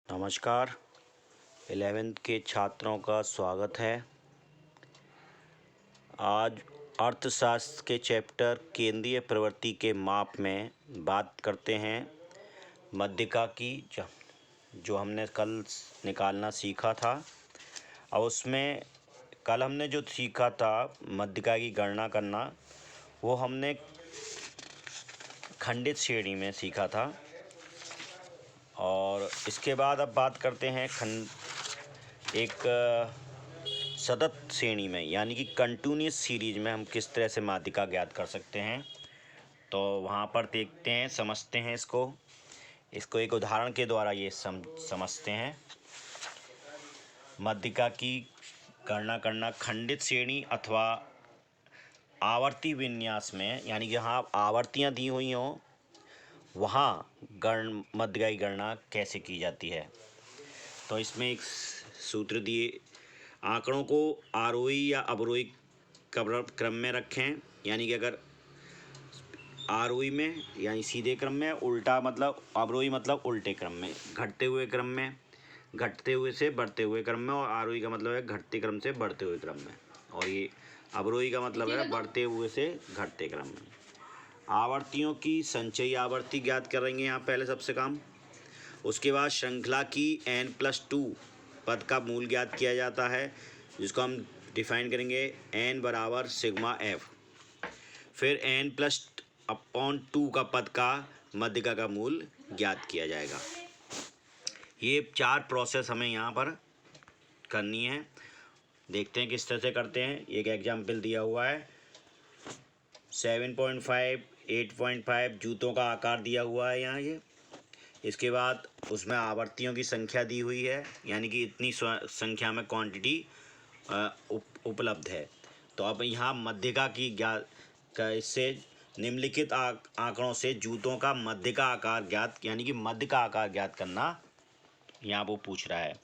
नमस्कार। 11th के छात्रों का स्वागत है। आज अर्थशास्त्र के चैप्टर केंद्रीय प्रवृत्ति के माप में बात करते हैं मध्यिका की, जो हमने कल निकालना सीखा था। और उसमें कल हमने जो सीखा था मध्यिका की गणना करना, वो हमने खंडित श्रेणी में सीखा था। और इसके बाद अब बात करते हैं एक सतत श्रेणी में, यानी कि कंटिन्यूस सीरीज में हम किस तरह से माध्यिका ज्ञात कर सकते हैं। तो वहाँ पर देखते हैं, समझते हैं इसको एक उदाहरण के द्वारा ये समझते हैं। माध्यिका की गणना करना खंडित श्रेणी अथवा आवर्ती विन्यास में, यानी कि जहाँ आवर्तियाँ दी हुई हों वहाँ माध्यिका की गणना कैसे की जाती है। तो इसमें एक सूत्र दिए, आंकड़ों को आरोही या अवरोही क्रम में रखें। यानी कि अगर आरोही में यानी सीधे क्रम में, उल्टा मतलब अवरोही मतलब उल्टे क्रम में, घटते हुए क्रम में, घटते हुए से बढ़ते हुए क्रम में, और आरोही का मतलब है घटते क्रम से बढ़ते हुए क्रम में, और ये अवरोही का मतलब है बढ़ते हुए से घटते क्रम में। आवर्तियों की संचयी आवर्ती ज्ञात करेंगे यहाँ पहले सबसे काम। उसके बाद श्रृंखला की n+2 पद का मूल ज्ञात किया जाता है, जिसको हम डिफाइन करेंगे n बराबर सिग्मा f। फिर n+2 का पद का माध्यिका का मूल ज्ञात किया जाएगा। ये 4 प्रोसेस हमें यहाँ पर करनी है। देखते हैं किस तरह से करते हैं। एक एग्जाम्पल दिया हुआ है 7.5, 8.5 जूतों का आकार दिया हुआ है यहाँ ये। इसके बाद उसमें आवर्तियों की संख्या दी हुई है, यानी कि इतनी संख्या में क्वांटिटी उपलब्ध है। तो अब यहाँ माध्यिका की इससे निम्नलिखित आंकड़ों से जूतों का माध्यिका आकार ज्ञात, यानी कि मध्य का आकार ज्ञात करना यहाँ वो पूछ रहा है।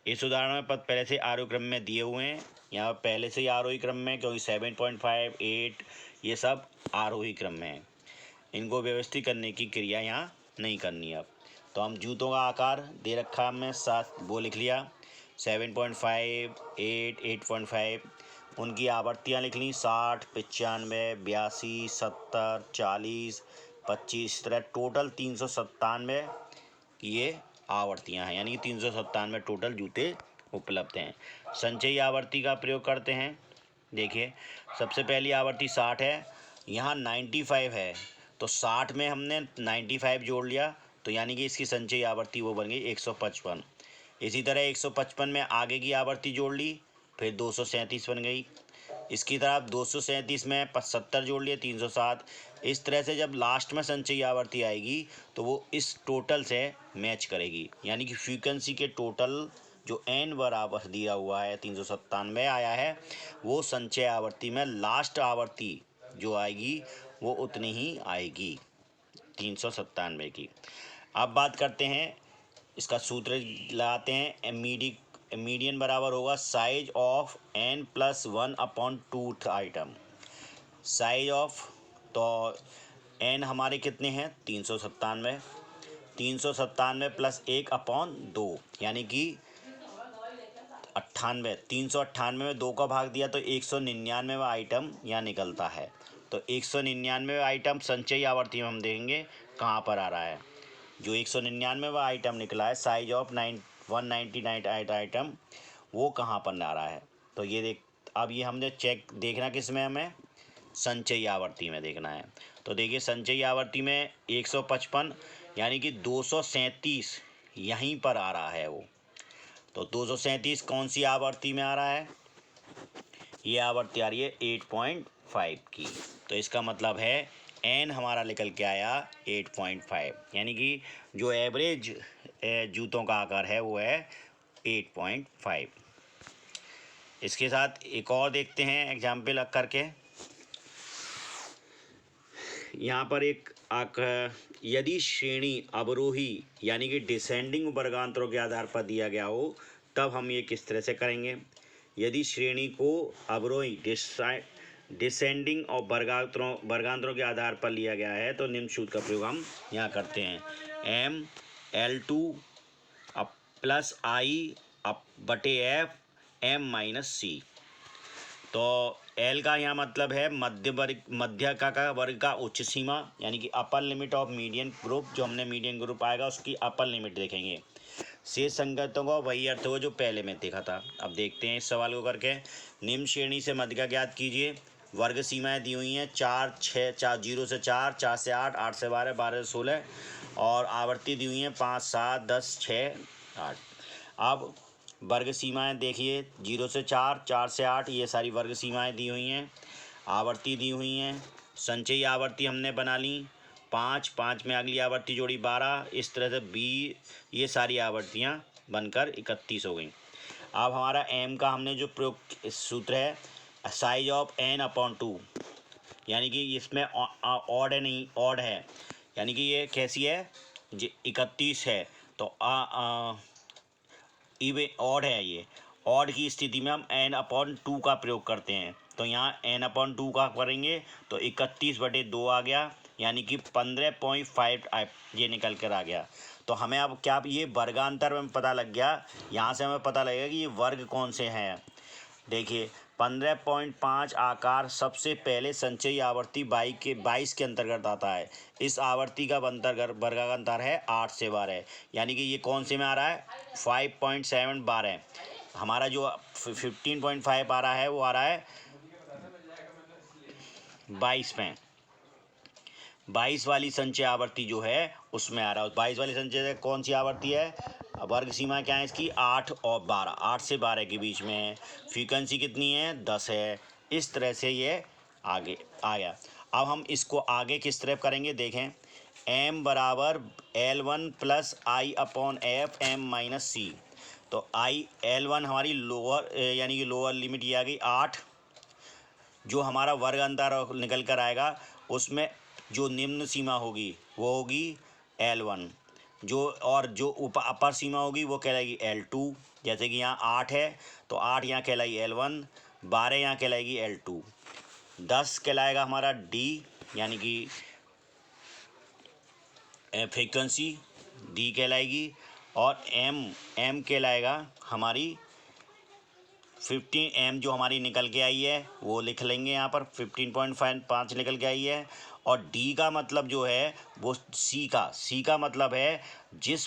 इस उदाहरण में पद पहले से आरोही क्रम में दिए हुए हैं। यहाँ पहले से ही आरोही क्रम में, क्योंकि 7.5, 8 ये सब आरोही क्रम में है। इनको व्यवस्थित करने की क्रिया यहाँ नहीं करनी है। अब तो हम जूतों का आकार दे रखा हमने, साथ वो लिख लिया 7.5, 8, 8.5। उनकी आवर्तियाँ लिख ली 60, 95, 82, 70, 40, 25, तरह टोटल 397 ये आवर्तियाँ हैं, यानी कि 397 टोटल जूते उपलब्ध हैं। संचयी आवर्ती का प्रयोग करते हैं। देखिए, सबसे पहली आवर्ती 60 है, यहाँ 95 है, तो 60 में हमने 95 जोड़ लिया, तो यानी कि इसकी संचयी आवर्ती वो बन गई 155। इसी तरह 155 में आगे की आवर्ती जोड़ ली, फिर 237 बन गई। इसकी तरफ 237 में 70 जोड़ लिए 307। इस तरह से जब लास्ट में संचयी आवर्ती आएगी तो वो इस टोटल से मैच करेगी, यानी कि फ्रीक्वेंसी के टोटल जो n बराबर दिया हुआ है 397 आया है, वो संचय आवर्ती में लास्ट आवर्ती जो आएगी वो उतनी ही आएगी 397 की। अब बात करते हैं, इसका सूत्र लगाते हैं। मीडियन बराबर होगा size of n+1/2 item. Size of, तो n हमारे कितने हैं 397, 397 + 1/2, यानी कि 98। 398 में 2 का भाग दिया तो 199 आइटम यहाँ निकलता है। तो 199 आइटम संचयी आवर्ती में हम देखेंगे कहाँ पर आ रहा है। जो 199 आइटम निकला है साइज ऑफ 199 आइटम, वो कहाँ पर आ रहा है। तो ये अब ये हमने देखना किस में, हमें संचयी आवर्ती में देखना है। तो देखिए, संचयी आवर्ती में 155 यानी कि 237 यहीं पर आ रहा है वो। तो 237 कौन सी आवर्ती में आ रहा है, ये आवर्ती आ रही है 8.5 की। तो इसका मतलब है n हमारा निकल के आया 8.5, यानी कि जो एवरेज जूतों का आकार है वो है 8.5। इसके साथ एक और देखते हैं एग्जाम्पल करके। यहाँ पर यदि श्रेणी अवरोही यानी कि डिसेंडिंग वर्गांतरों के आधार पर दिया गया हो, तब हम ये किस तरह से करेंगे। यदि श्रेणी को अवरोही डिसेंडिंग और वर्गांतरों के आधार पर लिया गया है, तो निम्न सूत्र का प्रयोग हम यहाँ करते हैं। M L2 प्लस आई अप बटे एफ एम माइनस सी। तो एल का यहाँ मतलब है मध्य का वर्ग का उच्च सीमा, यानी कि upper limit of median group, जो हमने मीडियन ग्रुप आएगा उसकी अपर लिमिट देखेंगे। शेष संगतों का वही अर्थ होगा जो पहले में देखा था। अब देखते हैं इस सवाल को करके। निम्न श्रेणी से मध्य ज्ञात कीजिए। वर्ग सीमाएं दी हुई हैं 4, 6, 4, 0 से 4, 4 से 8, 8 से 12, 12 से 16 और आवर्ती दी हुई हैं 5, 7, 10, 6, 8। अब वर्ग सीमाएं देखिए 0 से 4, 4 से 8, ये सारी वर्ग सीमाएं दी हुई हैं। आवर्ती दी हुई हैं, संचयी आवर्ती हमने बना ली 5, 5 में अगली आवर्ती जोड़ी 12, इस तरह से 20, ये सारी आवर्तियाँ बनकर 31 हो गई। अब हमारा एम का हमने जो प्रयोग सूत्र है साइज ऑफ n अपॉन 2, यानी कि इसमें ऑड है, नहीं ऑड है, यानी कि ये कैसी है 31 है, तो इवे ऑड है। ये ऑड की स्थिति में हम n अपॉन 2 का प्रयोग करते हैं, तो यहाँ n अपॉन 2 का करेंगे तो 31/2 आ गया, यानी कि 15.5 ये निकल कर आ गया। तो हमें अब क्या ये वर्गांतर में पता लग गया, यहाँ से हमें पता लगेगा कि ये वर्ग कौन से हैं। देखिए 15.5 आकार सबसे पहले संचयी आवर्ती 22 के अंतर्गत आता है। इस आवर्ती का वर्गांतर है 8 से 12, यानी कि ये कौन से में आ रहा है 5.7 12। हमारा जो 15.5 आ रहा है वो आ रहा है 22 में, 22 वाली संचय आवर्ती जो है उसमें आ रहा है। 22 वाली संचय कौन सी आवर्ती है, वर्ग सीमा क्या है इसकी 8 और 12, 8 से 12 के बीच में है। फ्रीक्वेंसी कितनी है 10 है। इस तरह से ये आगे आ गया। अब हम इसको आगे किस तरह करेंगे देखें। m बराबर L1 प्लस आई अपॉन एफ एम माइनस सी। तो L1 हमारी लोअर यानी कि लोअर लिमिट ये आ गई 8, जो हमारा वर्ग अंतर निकल कर आएगा उसमें जो निम्न सीमा होगी वो होगी L1, जो अपर सीमा होगी वो कहलाएगी L2। जैसे कि यहाँ 8 है तो 8 यहाँ कहलाएगी L1, 12 यहाँ कहलाएगी L2, 10 कहलाएगा हमारा D यानी कि फ्रीक्वेंसी D कहलाएगी, और M कहलाएगा हमारी 15 जो हमारी निकल के आई है वो लिख लेंगे यहाँ पर 15.5 निकल के आई है। और डी का मतलब जो है वो सी का मतलब है जिस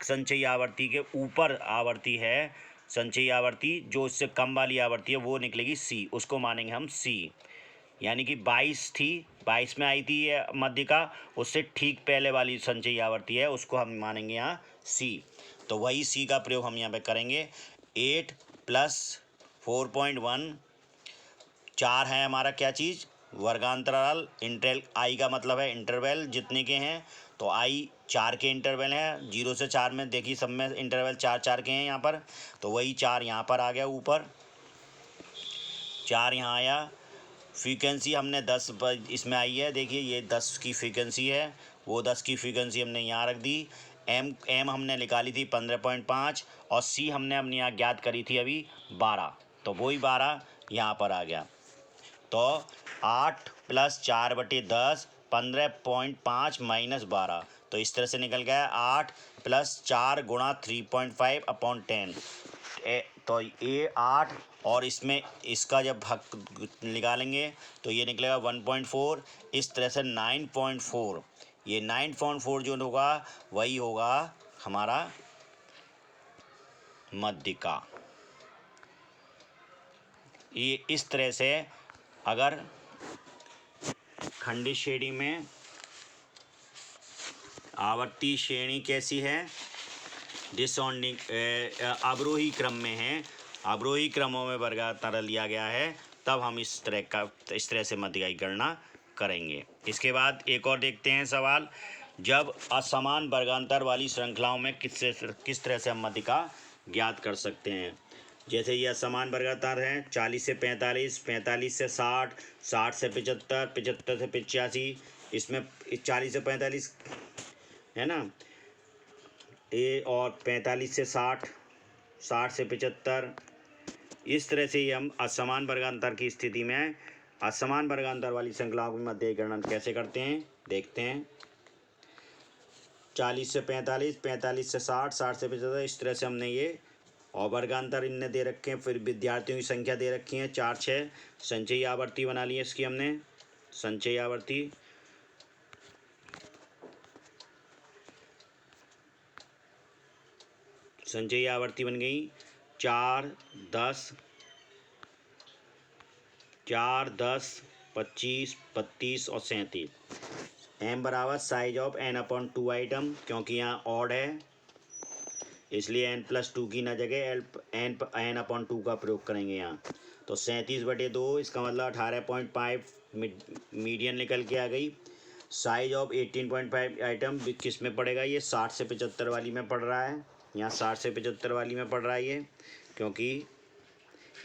संचयी आवर्ती के ऊपर आवर्ती है, संचयी आवर्ती जो इससे कम वाली आवर्ती है वो निकलेगी सी, उसको मानेंगे हम सी। यानी कि 22 थी, 22 में आई थी ये मध्यिका, उससे ठीक पहले वाली संचयी आवर्ती है उसको हम मानेंगे यहाँ सी। तो वही सी का प्रयोग हम यहाँ पे करेंगे। 8 प्लस 4.1 4 है हमारा क्या चीज़ वर्गांतराल इंटरवल, आई का मतलब है इंटरवल जितने के हैं, तो आई 4 के इंटरवल हैं 0 से 4 में, देखिए सब में इंटरवल 4 के हैं यहाँ पर, तो वही 4 यहाँ पर आ गया, ऊपर 4 यहाँ आया। फ्रीक्वेंसी हमने 10 पर इसमें आई है, देखिए ये 10 की फ्रीक्वेंसी है, वो 10 की फ्रीक्वेंसी हमने यहाँ रख दी। एम हमने निकाली थी 15.5 और सी हमने अपने यहाँ ज्ञात करी थी अभी 12, तो वही 12 यहाँ पर आ गया। तो 8 प्लस 4/10 15.5 माइनस 12, तो इस तरह से निकल गया 8 प्लस 4 गुणा 3.5 अपॉन 10। तो ये 8 और इसमें इसका जब भाग निकालेंगे तो ये निकलेगा 1.4, इस तरह से 9.4, ये 9.4 जो होगा वही होगा हमारा मध्यिका। ये इस तरह से अगर खंडित श्रेणी में आवर्ती श्रेणी कैसी है डिसऑर्डिंग अवरोही क्रम में है, अवरोही क्रमों में वर्गांतर लिया गया है, तब हम इस तरह से मध्यिका की गणना करेंगे। इसके बाद एक और देखते हैं सवाल। जब असमान वर्गांतर वाली श्रृंखलाओं में किस तरह से हम मध्यिका ज्ञात कर सकते हैं। जैसे ये असमान वर्गांतर हैं 40 से 45, 45 से 60, 60 से 75, 75 से 85, इसमें 40 से 45 है ना ये, और 45 से 60, 60 से 75, इस तरह से ही हम असमान वर्गांतर की स्थिति में असमान वर्गांतर वाली श्रृंखलाओं में मध्य गणना कैसे करते हैं देखते हैं। 40 से 45, 45 से 60, 60 से 75, इस तरह से हमने ये और वर्गांतर इनने दे रखे हैं। फिर विद्यार्थियों की संख्या दे रखी है 4 6। संचयी आवर्ती बना ली है इसकी हमने, संचयी आवर्ती। संचयी आवर्ती बन गई 4 10, 25, 32 और 37। एम बराबर size of n upon 2 item, क्योंकि यहाँ ऑड है इसलिए n+2 की ना जगह n अपॉन 2 का प्रयोग करेंगे यहाँ। तो 37/2, इसका मतलब 18.5 मीडियन निकल के आ गई। साइज ऑफ 18.5 आइटम किस में पड़ेगा? ये 60 से 75 वाली में पड़ रहा है, यहाँ 60 से 75 वाली में पड़ रहा है ये, क्योंकि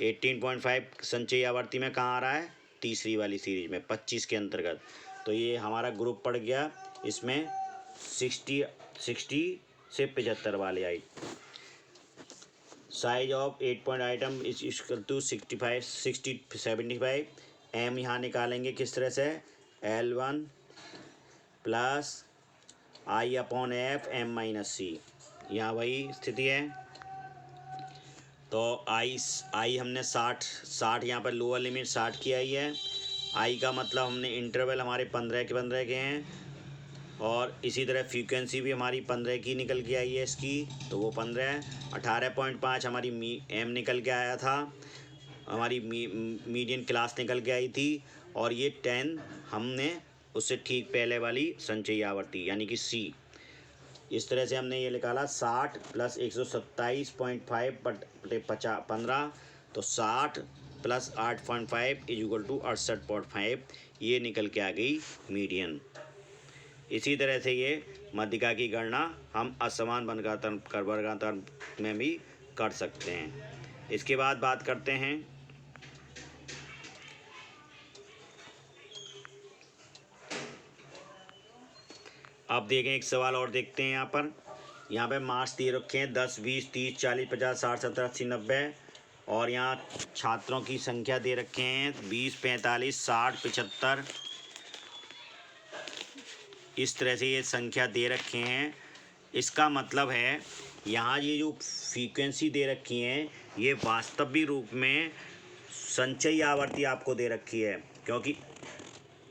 18.5 संचयी आवर्ती में कहाँ आ रहा है? तीसरी वाली सीरीज में 25 के अंतर्गत। तो ये हमारा ग्रुप पड़ गया इसमें 60 से 75 वाले आई। Size of 8 point item is equal to 75। M यहाँ निकालेंगे किस तरह से? L1 plus I upon F M-C, यहाँ वही स्थिति है। तो आई हमने 60 यहाँ पर लोअर लिमिट 60 की आई है। आई का मतलब हमने इंटरवल हमारे 15 के हैं, और इसी तरह फ्रीक्वेंसी भी हमारी 15 की निकल के आई है इसकी, तो वो 15। 18.5 हमारी एम निकल के आया था, हमारी मीडियन क्लास निकल के आई थी, और ये 10 हमने उससे ठीक पहले वाली संचयी आवर्ती यानी कि सी। इस तरह से हमने ये निकाला 60 प्लस 127.5 बटे 15, तो 60 प्लस 8.5 इज इक्वल टू 68.5, ये निकल के आ गई मीडियन। इसी तरह से ये मध्यिका की गणना हम असमान वर्गांतर में भी कर सकते हैं। इसके बाद बात करते हैं अब देखें एक सवाल और देखते हैं। यहाँ पे मार्क्स दिए रखे हैं 10 20 30 40 50 60 70 80 90, और यहाँ छात्रों की संख्या दे रखे हैं 20 45 60 75, इस तरह से ये संख्या दे रखे हैं। इसका मतलब है यहाँ ये जो फ्रीक्वेंसी दे रखी हैं ये वास्तविक रूप में संचयी आवर्ती आपको दे रखी है, क्योंकि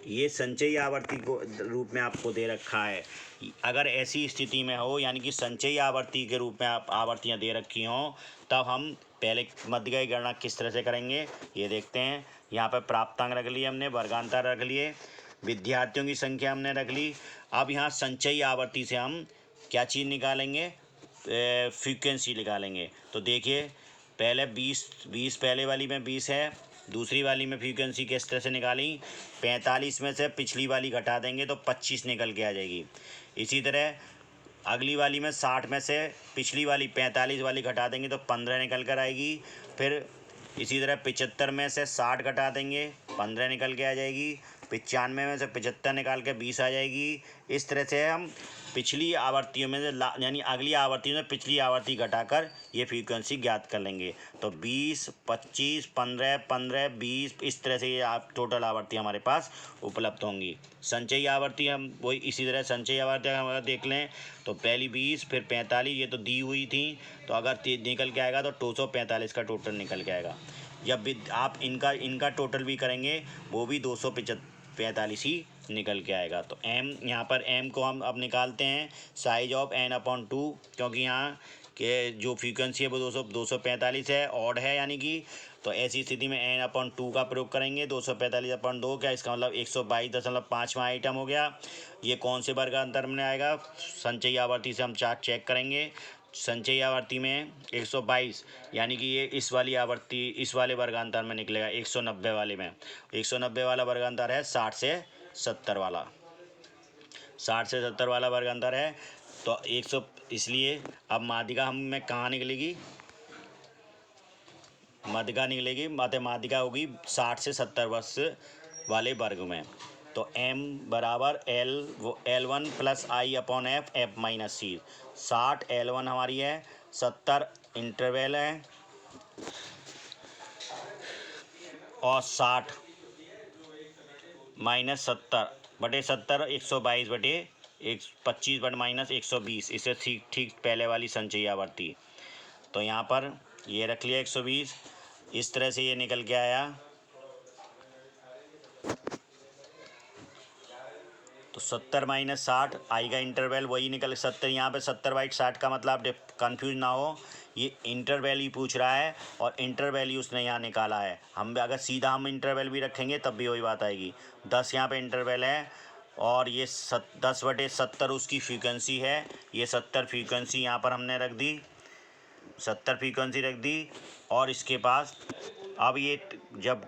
ये संचयी आवर्ती को रूप में आपको दे रखा है। अगर ऐसी स्थिति में हो यानी कि संचयी आवर्ती के रूप में आप आवर्तियाँ दे रखी हों, तब हम पहले मध्यिका की गणना किस तरह से करेंगे ये देखते हैं। यहाँ पर प्राप्तांक रख लिए हमने, वर्गांतर रख लिए, विद्यार्थियों की संख्या हमने रख ली। अब यहाँ संचयी आवर्ती से हम क्या चीज़ निकालेंगे? फ्रीक्वेंसी निकालेंगे। तो देखिए पहले 20 पहले वाली में 20 है, दूसरी वाली में फ्रीक्वेंसी किस तरह से निकाली? 45 में से पिछली वाली घटा देंगे तो 25 निकल के आ जाएगी। इसी तरह अगली वाली में 60 में से पिछली वाली 45 वाली घटा देंगे तो 15 निकल कर आएगी। फिर इसी तरह 75 में से 60 घटा देंगे 15 निकल के आ जाएगी। 95 में से 75 निकाल के 20 आ जाएगी। इस तरह से हम पिछली आवर्तियों में से यानी अगली आवर्तियों में पिछली आवर्ती घटाकर ये फ्रीक्वेंसी ज्ञात कर लेंगे। तो 20 25 15 15 20, इस तरह से ये आप टोटल आवर्ती हमारे पास उपलब्ध होंगी। संचयी आवर्ती हम वही इसी तरह संचयी आवर्ती हम अगर देख लें तो पहली 20 फिर 45 ये तो दी हुई थी, तो अगर निकल के आएगा तो 245 का टोटल निकल के आएगा। जब भी आप इनका टोटल भी करेंगे वो भी 245 ही निकल के आएगा। तो m यहाँ पर m को हम अब निकालते हैं साइज ऑफ n/2, क्योंकि यहाँ के जो फ्रीक्वेंसी है वो 245 है, ऑड है यानी कि, तो ऐसी स्थिति में n/2 का प्रयोग करेंगे। 245/2 क्या, इसका मतलब 122.5वां आइटम हो गया। ये कौन से वर्गांतर में आएगा? संचयी आवर्ती से हम चार्ट चेक करेंगे। संचयी आवर्ती में 122 यानी कि ये इस वाली आवर्ती इस वाले वर्गांतर में निकलेगा। 190 वाले में 190 वाला वर्गांतर है 60 से 70 वाला, 60 से 70 वाला वर्गांतर है। तो 100, इसलिए अब माध्यिका हम में कहाँ निकलेगी? माध्यिका निकलेगी, माध्यिका होगी 60 से 70 वर्ष वाले वर्ग में। तो m बराबर L1 plus I upon F -C। 60 L1 हमारी है, 70 इंटरवल है, और 60 -70/70 122/2 125/-120, इससे ठीक ठीक पहले वाली संचयी आवर्ती। तो यहाँ पर ये रख लिया 120, इस तरह से ये निकल के आया। तो 70-60 आएगा इंटरवल, वही निकल 70। यहाँ पे 70/60 का मतलब कंफ्यूज ना हो, ये इंटरवल ही पूछ रहा है और इंटरवल ही उसने यहाँ निकाला है। हम अगर सीधा हम इंटरवल भी रखेंगे तब भी वही बात आएगी। 10 यहाँ पे इंटरवल है और ये 10/70 उसकी फ्रीक्वेंसी है। ये 70 फ्रीक्वेंसी यहाँ पर हमने रख दी, 70 फ्रीक्वेंसी रख दी। और इसके पास अब ये जब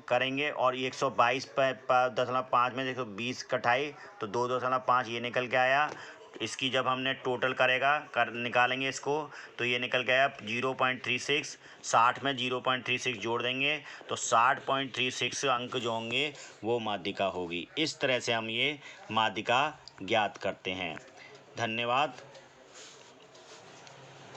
करेंगे और 122.5 में देखो 20 कटाई तो 2.5 ये निकल के आया। इसकी जब हमने टोटल निकालेंगे इसको तो ये निकल के आया 0.36। 60 में 0.36 जोड़ देंगे तो 60.36 अंक जो होंगे वो माध्यिका होगी। इस तरह से हम ये माध्यिका ज्ञात करते हैं। धन्यवाद।